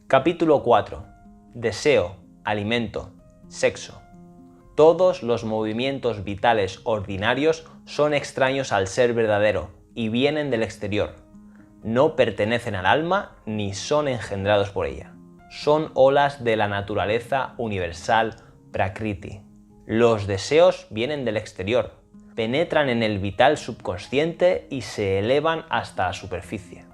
Capítulo 4. Deseo, alimento, sexo. Todos los movimientos vitales ordinarios son extraños al ser verdadero y vienen del exterior. No pertenecen al alma ni son engendrados por ella. Son olas de la naturaleza universal Prakriti. Los deseos vienen del exterior, penetran en el vital subconsciente y se elevan hasta la superficie.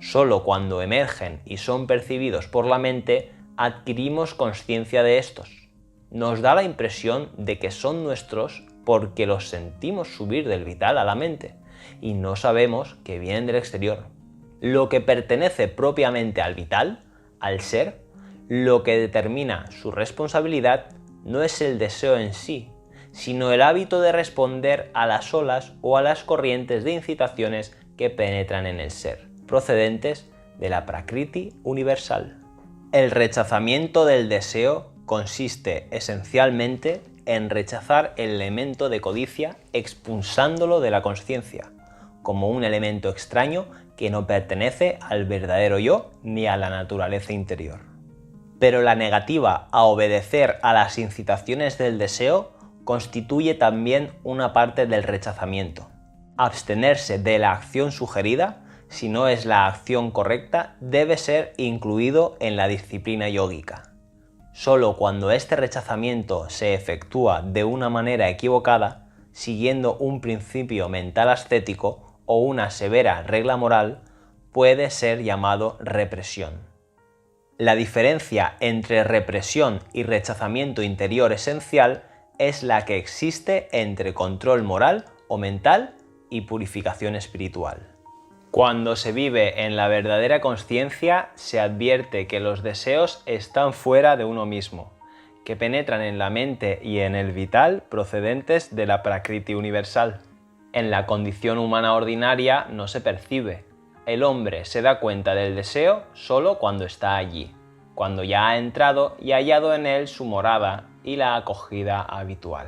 Solo cuando emergen y son percibidos por la mente, adquirimos conciencia de estos. Nos da la impresión de que son nuestros porque los sentimos subir del vital a la mente y no sabemos que vienen del exterior. Lo que pertenece propiamente al vital, al ser, lo que determina su responsabilidad no es el deseo en sí, sino el hábito de responder a las olas o a las corrientes de incitaciones que penetran en el ser, procedentes de la Prakriti universal. El rechazamiento del deseo consiste esencialmente en rechazar el elemento de codicia expulsándolo de la consciencia, como un elemento extraño que no pertenece al verdadero yo ni a la naturaleza interior. Pero la negativa a obedecer a las incitaciones del deseo constituye también una parte del rechazamiento. Abstenerse de la acción sugerida, si no es la acción correcta, debe ser incluido en la disciplina yógica. Solo cuando este rechazamiento se efectúa de una manera equivocada, siguiendo un principio mental ascético o una severa regla moral, puede ser llamado represión. La diferencia entre represión y rechazamiento interior esencial es la que existe entre control moral o mental y purificación espiritual. Cuando se vive en la verdadera consciencia, se advierte que los deseos están fuera de uno mismo, que penetran en la mente y en el vital procedentes de la Prakriti universal. En la condición humana ordinaria no se percibe. El hombre se da cuenta del deseo solo cuando está allí, cuando ya ha entrado y hallado en él su morada y la acogida habitual.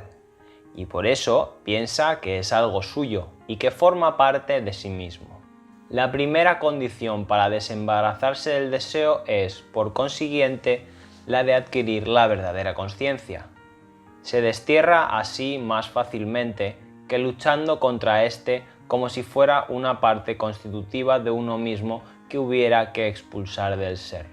Y por eso piensa que es algo suyo y que forma parte de sí mismo. La primera condición para desembarazarse del deseo es, por consiguiente, la de adquirir la verdadera conciencia. Se destierra así más fácilmente que luchando contra éste como si fuera una parte constitutiva de uno mismo que hubiera que expulsar del ser.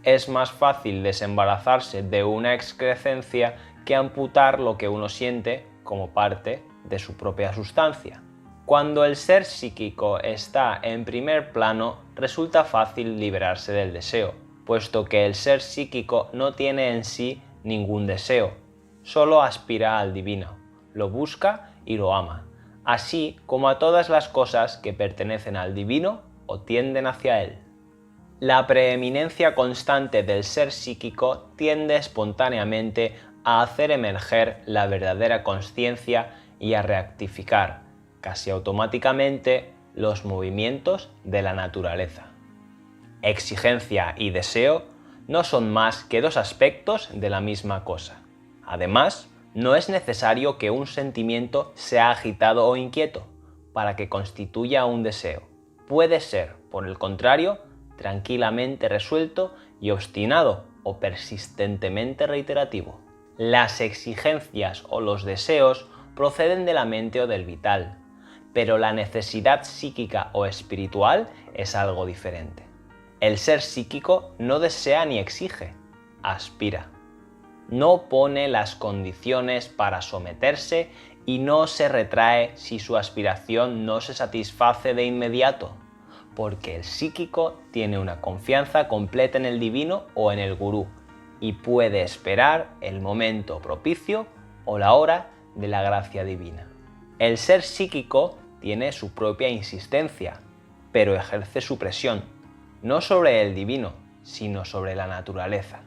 Es más fácil desembarazarse de una excrescencia que amputar lo que uno siente como parte de su propia sustancia. Cuando el ser psíquico está en primer plano, resulta fácil liberarse del deseo, puesto que el ser psíquico no tiene en sí ningún deseo, solo aspira al divino, lo busca y lo ama, así como a todas las cosas que pertenecen al divino o tienden hacia él. La preeminencia constante del ser psíquico tiende espontáneamente a hacer emerger la verdadera consciencia y a rectificar, casi automáticamente, los movimientos de la naturaleza. Exigencia y deseo no son más que dos aspectos de la misma cosa. Además, no es necesario que un sentimiento sea agitado o inquieto para que constituya un deseo. Puede ser, por el contrario, tranquilamente resuelto y obstinado o persistentemente reiterativo. Las exigencias o los deseos proceden de la mente o del vital, pero la necesidad psíquica o espiritual es algo diferente. El ser psíquico no desea ni exige, aspira. No pone las condiciones para someterse y no se retrae si su aspiración no se satisface de inmediato, porque el psíquico tiene una confianza completa en el divino o en el gurú y puede esperar el momento propicio o la hora de la gracia divina. El ser psíquico tiene su propia insistencia, pero ejerce su presión, no sobre el divino, sino sobre la naturaleza.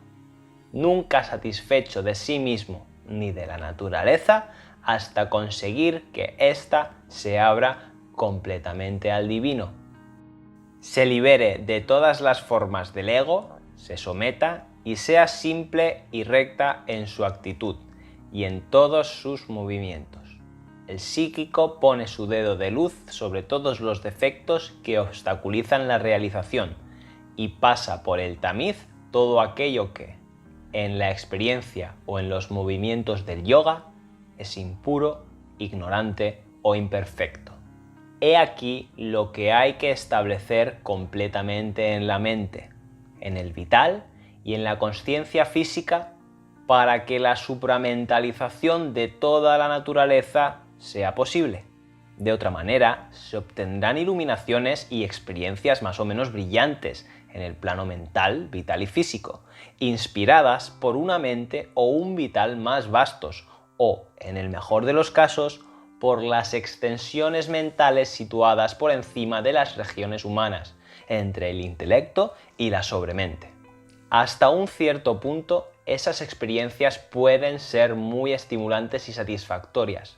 Nunca satisfecho de sí mismo ni de la naturaleza hasta conseguir que ésta se abra completamente al divino. Se libere de todas las formas del ego, se someta y sea simple y recta en su actitud y en todos sus movimientos. El psíquico pone su dedo de luz sobre todos los defectos que obstaculizan la realización y pasa por el tamiz todo aquello que, en la experiencia o en los movimientos del yoga, es impuro, ignorante o imperfecto. He aquí lo que hay que establecer completamente en la mente, en el vital y en la consciencia física para que la supramentalización de toda la naturaleza sea posible. De otra manera, se obtendrán iluminaciones y experiencias más o menos brillantes en el plano mental, vital y físico, inspiradas por una mente o un vital más vastos, o, en el mejor de los casos, por las extensiones mentales situadas por encima de las regiones humanas, entre el intelecto y la sobremente. Hasta un cierto punto, esas experiencias pueden ser muy estimulantes y satisfactorias,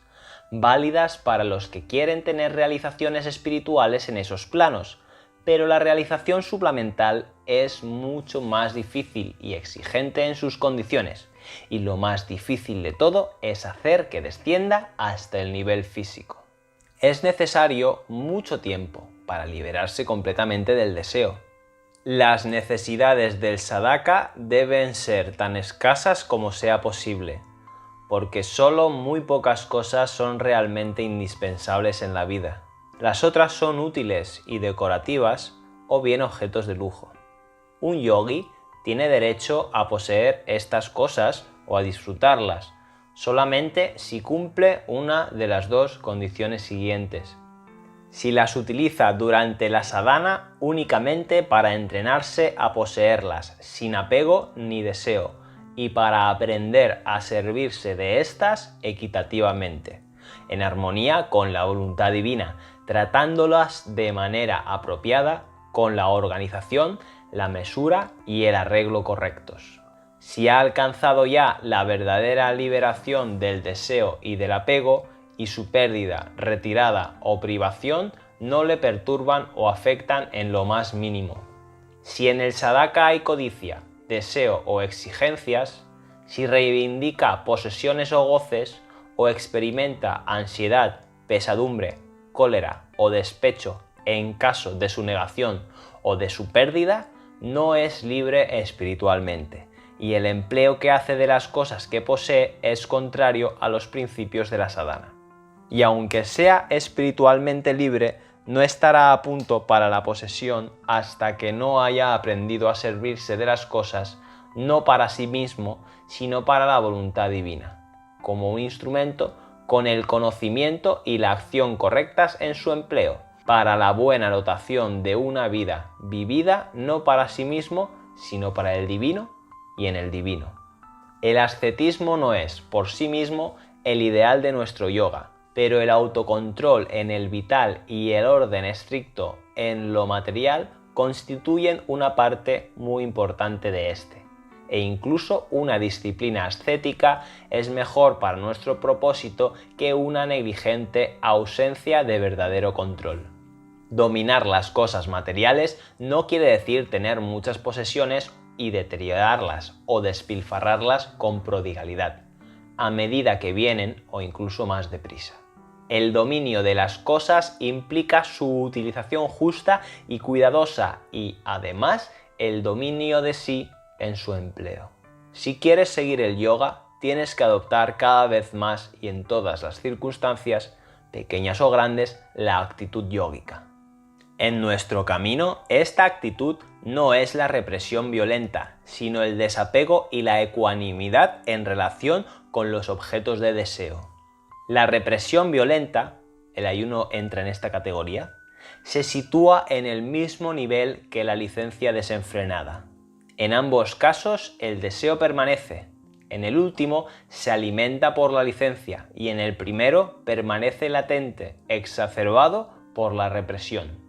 válidas para los que quieren tener realizaciones espirituales en esos planos, pero la realización supramental es mucho más difícil y exigente en sus condiciones, y lo más difícil de todo es hacer que descienda hasta el nivel físico. Es necesario mucho tiempo para liberarse completamente del deseo. Las necesidades del sadhaka deben ser tan escasas como sea posible, porque solo muy pocas cosas son realmente indispensables en la vida. Las otras son útiles y decorativas o bien objetos de lujo. Un yogi tiene derecho a poseer estas cosas o a disfrutarlas, solamente si cumple una de las dos condiciones siguientes. Si las utiliza durante la sadhana únicamente para entrenarse a poseerlas, sin apego ni deseo, y para aprender a servirse de estas equitativamente, en armonía con la voluntad divina, tratándolas de manera apropiada, con la organización, la mesura y el arreglo correctos. Si ha alcanzado ya la verdadera liberación del deseo y del apego, y su pérdida, retirada o privación no le perturban o afectan en lo más mínimo. Si en el sadhaka hay codicia, deseo o exigencias, si reivindica posesiones o goces, o experimenta ansiedad, pesadumbre, cólera o despecho en caso de su negación o de su pérdida, no es libre espiritualmente, y el empleo que hace de las cosas que posee es contrario a los principios de la sadhana. Y aunque sea espiritualmente libre, no estará a punto para la posesión hasta que no haya aprendido a servirse de las cosas no para sí mismo, sino para la voluntad divina, como un instrumento con el conocimiento y la acción correctas en su empleo, para la buena dotación de una vida vivida no para sí mismo, sino para el divino y en el divino. El ascetismo no es, por sí mismo, el ideal de nuestro yoga, pero el autocontrol en el vital y el orden estricto en lo material constituyen una parte muy importante de este, e incluso una disciplina ascética es mejor para nuestro propósito que una negligente ausencia de verdadero control. Dominar las cosas materiales no quiere decir tener muchas posesiones y deteriorarlas o despilfarrarlas con prodigalidad, a medida que vienen o incluso más deprisa. El dominio de las cosas implica su utilización justa y cuidadosa y, además, el dominio de sí en su empleo. Si quieres seguir el yoga, tienes que adoptar cada vez más y en todas las circunstancias, pequeñas o grandes, la actitud yógica. En nuestro camino, esta actitud no es la represión violenta, sino el desapego y la ecuanimidad en relación con los objetos de deseo. La represión violenta, el ayuno entra en esta categoría, se sitúa en el mismo nivel que la licencia desenfrenada. En ambos casos el deseo permanece, en el último se alimenta por la licencia y en el primero permanece latente, exacerbado por la represión.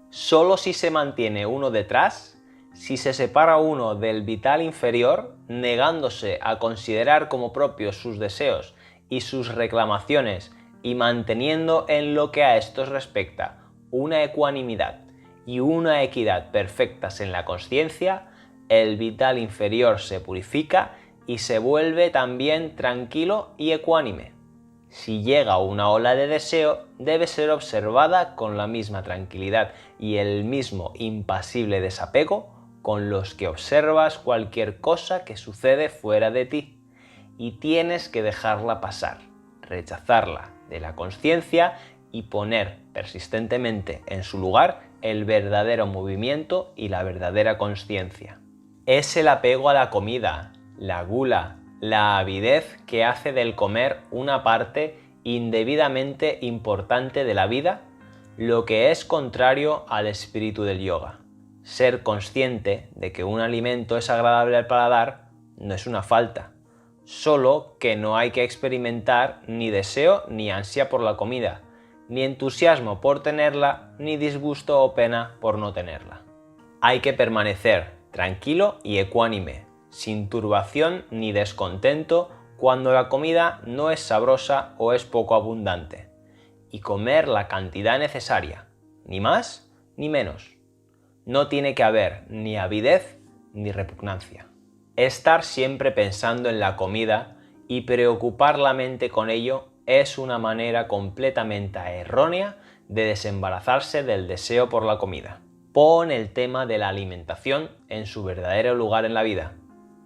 Solo si se mantiene uno detrás, si se separa uno del vital inferior, negándose a considerar como propios sus deseos y sus reclamaciones y manteniendo en lo que a estos respecta una ecuanimidad y una equidad perfectas en la consciencia, el vital inferior se purifica y se vuelve también tranquilo y ecuánime. Si llega una ola de deseo, debe ser observada con la misma tranquilidad y el mismo impasible desapego con los que observas cualquier cosa que sucede fuera de ti y tienes que dejarla pasar, rechazarla de la consciencia y poner persistentemente en su lugar el verdadero movimiento y la verdadera consciencia. Es el apego a la comida, la gula, la avidez que hace del comer una parte indebidamente importante de la vida, lo que es contrario al espíritu del yoga. Ser consciente de que un alimento es agradable al paladar no es una falta, solo que no hay que experimentar ni deseo ni ansia por la comida, ni entusiasmo por tenerla, ni disgusto o pena por no tenerla. Hay que permanecer tranquilo y ecuánime, sin turbación ni descontento cuando la comida no es sabrosa o es poco abundante, y comer la cantidad necesaria, ni más ni menos. No tiene que haber ni avidez ni repugnancia. Estar siempre pensando en la comida y preocupar la mente con ello es una manera completamente errónea de desembarazarse del deseo por la comida. Pon el tema de la alimentación en su verdadero lugar en la vida,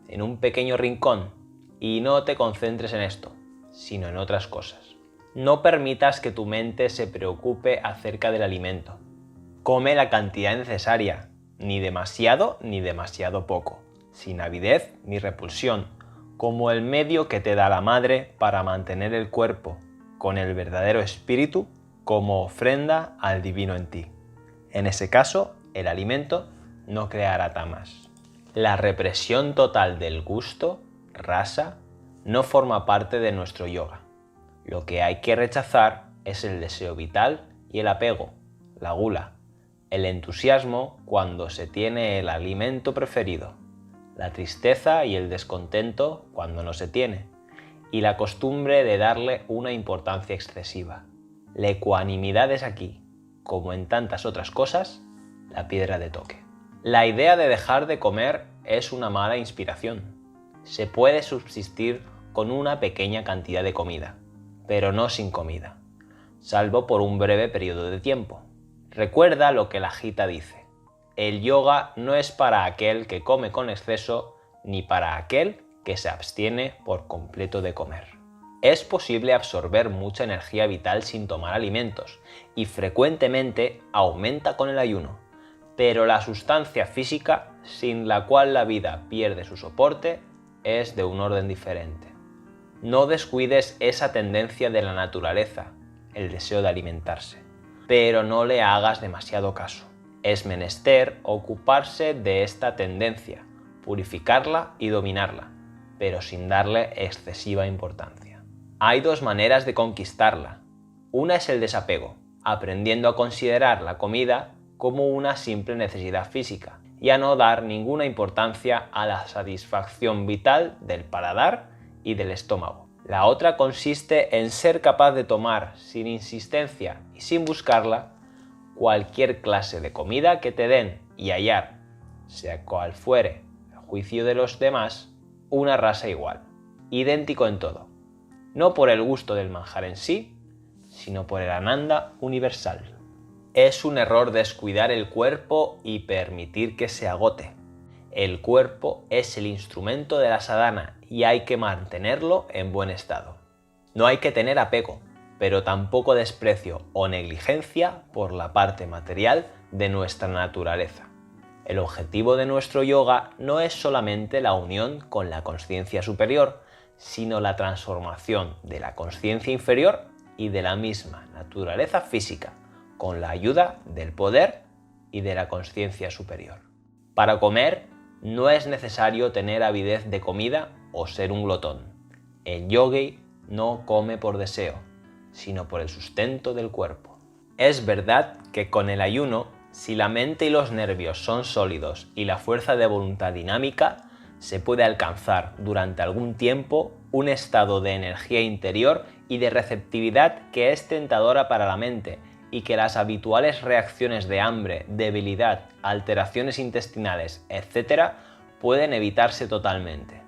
en un pequeño rincón, y no te concentres en esto, sino en otras cosas. No permitas que tu mente se preocupe acerca del alimento. Come la cantidad necesaria, ni demasiado ni demasiado poco, sin avidez ni repulsión, como el medio que te da la madre para mantener el cuerpo, con el verdadero espíritu como ofrenda al divino en ti. En ese caso, el alimento no creará tamas. La represión total del gusto, rasa, no forma parte de nuestro yoga. Lo que hay que rechazar es el deseo vital y el apego, la gula, el entusiasmo cuando se tiene el alimento preferido, la tristeza y el descontento cuando no se tiene, y la costumbre de darle una importancia excesiva. La ecuanimidad es aquí, como en tantas otras cosas, la piedra de toque. La idea de dejar de comer es una mala inspiración. Se puede subsistir con una pequeña cantidad de comida, pero no sin comida, salvo por un breve periodo de tiempo. Recuerda lo que la Gita dice: el yoga no es para aquel que come con exceso, ni para aquel que se abstiene por completo de comer. Es posible absorber mucha energía vital sin tomar alimentos, y frecuentemente aumenta con el ayuno, pero la sustancia física, sin la cual la vida pierde su soporte, es de un orden diferente. No descuides esa tendencia de la naturaleza, el deseo de alimentarse, pero no le hagas demasiado caso. Es menester ocuparse de esta tendencia, purificarla y dominarla, pero sin darle excesiva importancia. Hay dos maneras de conquistarla. Una es el desapego, aprendiendo a considerar la comida como una simple necesidad física y a no dar ninguna importancia a la satisfacción vital del paladar y del estómago. La otra consiste en ser capaz de tomar sin insistencia y sin buscarla cualquier clase de comida que te den y hallar, sea cual fuere el juicio de los demás, una raza igual, idéntico en todo, no por el gusto del manjar en sí, sino por el ananda universal. Es un error descuidar el cuerpo y permitir que se agote. El cuerpo es el instrumento de la sadhana y hay que mantenerlo en buen estado. No hay que tener apego, pero tampoco desprecio o negligencia por la parte material de nuestra naturaleza. El objetivo de nuestro yoga no es solamente la unión con la consciencia superior, sino la transformación de la consciencia inferior y de la misma naturaleza física, con la ayuda del poder y de la consciencia superior. Para comer no es necesario tener avidez de comida o ser un glotón. El yogi no come por deseo, sino por el sustento del cuerpo. Es verdad que con el ayuno, si la mente y los nervios son sólidos y la fuerza de voluntad dinámica, se puede alcanzar durante algún tiempo un estado de energía interior y de receptividad que es tentadora para la mente y que las habituales reacciones de hambre, debilidad, alteraciones intestinales, etc. pueden evitarse totalmente.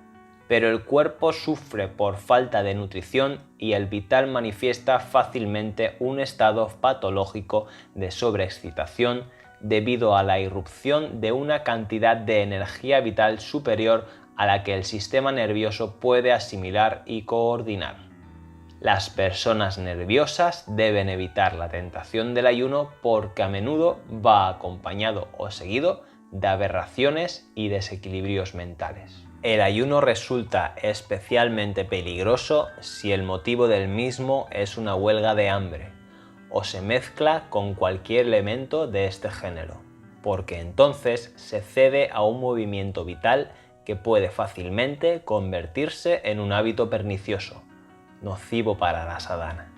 Pero el cuerpo sufre por falta de nutrición y el vital manifiesta fácilmente un estado patológico de sobreexcitación, debido a la irrupción de una cantidad de energía vital superior a la que el sistema nervioso puede asimilar y coordinar. Las personas nerviosas deben evitar la tentación del ayuno porque a menudo va acompañado o seguido de aberraciones y desequilibrios mentales. El ayuno resulta especialmente peligroso si el motivo del mismo es una huelga de hambre o se mezcla con cualquier elemento de este género, porque entonces se cede a un movimiento vital que puede fácilmente convertirse en un hábito pernicioso, nocivo para la sadhana.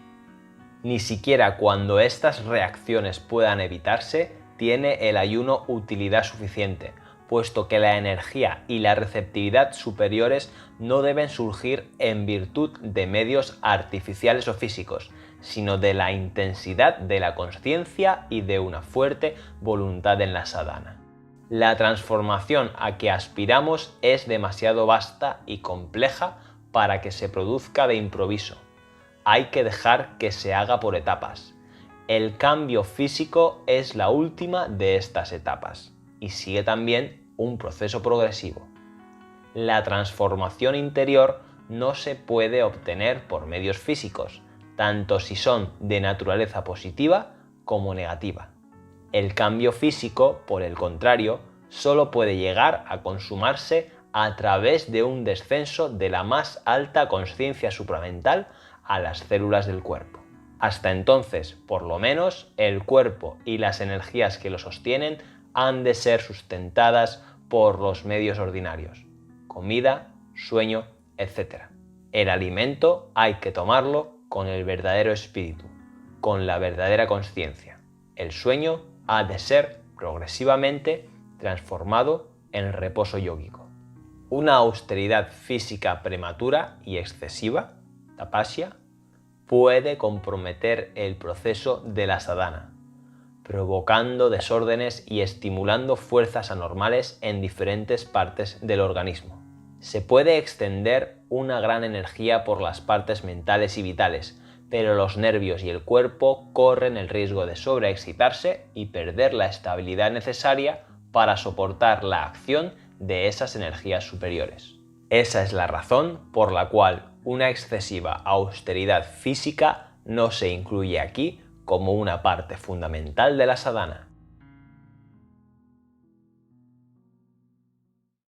Ni siquiera cuando estas reacciones puedan evitarse, tiene el ayuno utilidad suficiente, puesto que la energía y la receptividad superiores no deben surgir en virtud de medios artificiales o físicos, sino de la intensidad de la consciencia y de una fuerte voluntad en la sadhana. La transformación a que aspiramos es demasiado vasta y compleja para que se produzca de improviso. Hay que dejar que se haga por etapas. El cambio físico es la última de estas etapas y sigue también un proceso progresivo. La transformación interior no se puede obtener por medios físicos, tanto si son de naturaleza positiva como negativa. El cambio físico, por el contrario, solo puede llegar a consumarse a través de un descenso de la más alta consciencia supramental a las células del cuerpo. Hasta entonces, por lo menos, el cuerpo y las energías que lo sostienen han de ser sustentadas por los medios ordinarios: comida, sueño, etc. El alimento hay que tomarlo con el verdadero espíritu, con la verdadera consciencia. El sueño ha de ser progresivamente transformado en reposo yógico. Una austeridad física prematura y excesiva, tapasya, puede comprometer el proceso de la sadhana, provocando desórdenes y estimulando fuerzas anormales en diferentes partes del organismo. Se puede extender una gran energía por las partes mentales y vitales, pero los nervios y el cuerpo corren el riesgo de sobreexcitarse y perder la estabilidad necesaria para soportar la acción de esas energías superiores. Esa es la razón por la cual una excesiva austeridad física no se incluye aquí como una parte fundamental de la sadhana.